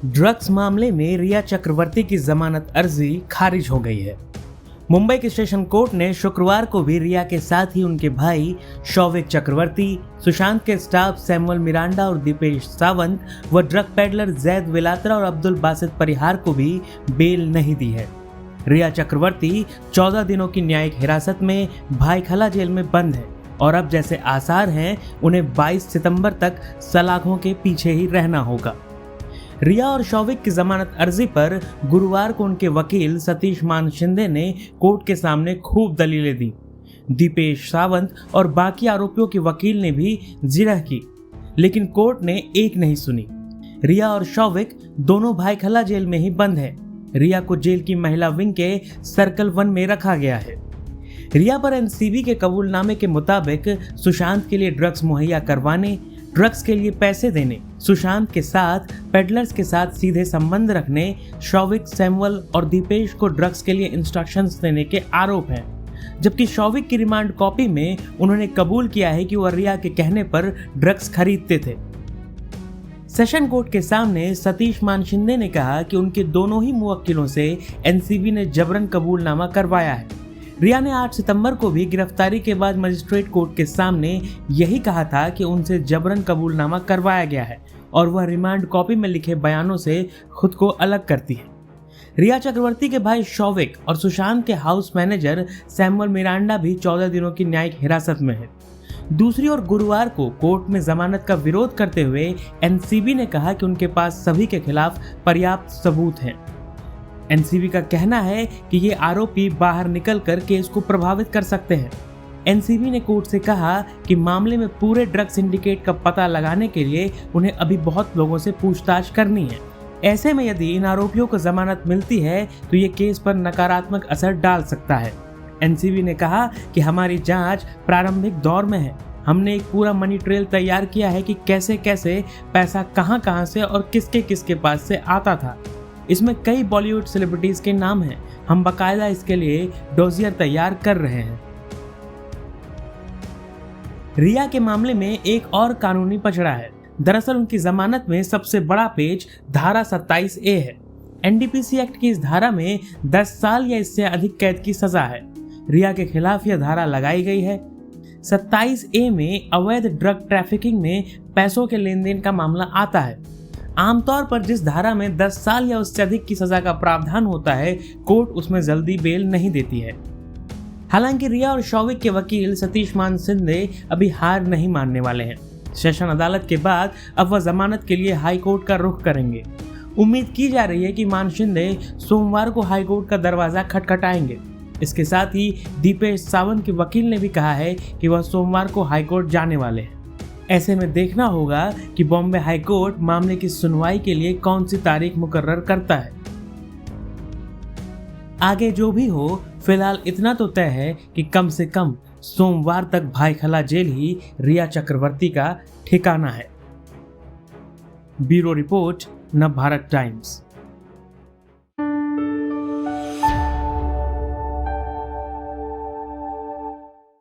Drugs मामले में रिया चक्रवर्ती की जमानत अर्जी खारिज हो गई है। मुंबई के सेशन कोर्ट ने शुक्रवार को भी रिया के साथ ही उनके भाई शौविक चक्रवर्ती, सुशांत के स्टाफ सैमुअल मिरांडा और दीपेश सावंत व ड्रग पेडलर जैद विलात्रा और अब्दुल बासित परिहार को भी बेल नहीं दी है। रिया चक्रवर्ती 14 दिनों की न्यायिक हिरासत में भाईखला जेल में बंद है और अब जैसे आसार हैं उन्हें 22 सितंबर तक सलाखों के पीछे ही रहना होगा। रिया और शौविक की जमानत अर्जी पर गुरुवार को उनके वकील सतीश मान शिंदे ने कोर्ट के सामने खूब दलीलें दी। दीपेश सावंत और बाकी आरोपियों के वकील ने भी जिरह की, लेकिन कोर्ट ने एक नहीं सुनी। रिया और शौविक दोनों भाईखला जेल में ही बंद है। रिया को जेल की महिला विंग के सर्कल 1 में रखा गया है। रिया पर एनसीबी के कबूलनामे के मुताबिक सुशांत के लिए ड्रग्स मुहैया करवाने, ड्रग्स के लिए पैसे देने, सुशांत के साथ पेडलर्स के साथ सीधे संबंध रखने, शौविक, सैमुअल और दीपेश को ड्रग्स के लिए इंस्ट्रक्शंस देने के आरोप हैं। जबकि शौविक की रिमांड कॉपी में उन्होंने कबूल किया है कि वह रिया के कहने पर ड्रग्स खरीदते थे। सेशन कोर्ट के सामने सतीश मान शिंदे ने कहा कि उनके दोनों ही मुवक्किलों से एनसीबी ने जबरन कबूलनामा करवाया है। रिया ने 8 सितंबर को भी गिरफ्तारी के बाद मजिस्ट्रेट कोर्ट के सामने यही कहा था कि उनसे जबरन कबूलनामा करवाया गया है और वह रिमांड कॉपी में लिखे बयानों से खुद को अलग करती है। रिया चक्रवर्ती के भाई शौविक और सुशांत के हाउस मैनेजर सैमुअल मिरांडा भी 14 दिनों की न्यायिक हिरासत में है। दूसरी ओर गुरुवार को कोर्ट में जमानत का विरोध करते हुए एनसीबी ने कहा कि उनके पास सभी के खिलाफ पर्याप्त सबूत हैं। एनसीबी का कहना है कि ये आरोपी बाहर निकलकर केस को प्रभावित कर सकते हैं। एनसीबी ने कोर्ट से कहा कि मामले में पूरे ड्रग सिंडिकेट का पता लगाने के लिए उन्हें अभी बहुत लोगों से पूछताछ करनी है। ऐसे में यदि इन आरोपियों को जमानत मिलती है तो ये केस पर नकारात्मक असर डाल सकता है। एनसीबी ने कहा कि हमारी जांच प्रारंभिक दौर में है। हमने एक पूरा मनी ट्रेल तैयार किया है कि कैसे कैसे पैसा कहां से और किसके पास से आता था। इसमें कई बॉलीवुड सेलिब्रिटीज के नाम हैं। हम बाकायदा इसके लिए डोजियर तैयार कर रहे हैं। रिया के मामले में एक और कानूनी पचड़ा है। दरअसल उनकी जमानत में सबसे बड़ा पेच धारा 27A है। एनडीपीसी एक्ट की इस धारा में 10 साल या इससे अधिक कैद की सजा है। रिया के खिलाफ यह धारा लगाई गई है। 27A में अवैध ड्रग ट्रैफिकिंग में पैसों के लेन देन का मामला आता है। आमतौर पर जिस धारा में 10 साल या उससे अधिक की सजा का प्रावधान होता है, कोर्ट उसमें जल्दी बेल नहीं देती है। हालांकि रिया और शौविक के वकील सतीश मान शिंदे अभी हार नहीं मानने वाले हैं। सेशन अदालत के बाद अब वह जमानत के लिए हाई कोर्ट का रुख करेंगे। उम्मीद की जा रही है कि मान शिंदे सोमवार को हाई कोर्ट का दरवाजा खटखटाएंगे। इसके साथ ही दीपेश सावंत के वकील ने भी कहा है कि वह सोमवार को हाई कोर्ट जाने वाले हैं। ऐसे में देखना होगा कि बॉम्बे हाई कोर्ट मामले की सुनवाई के लिए कौन सी तारीख मुकर्रर करता है। आगे जो भी हो, फिलहाल इतना तो तय है कि कम से कम सोमवार तक भाईखला जेल ही रिया चक्रवर्ती का ठिकाना है। Bureau report, Navbharat times.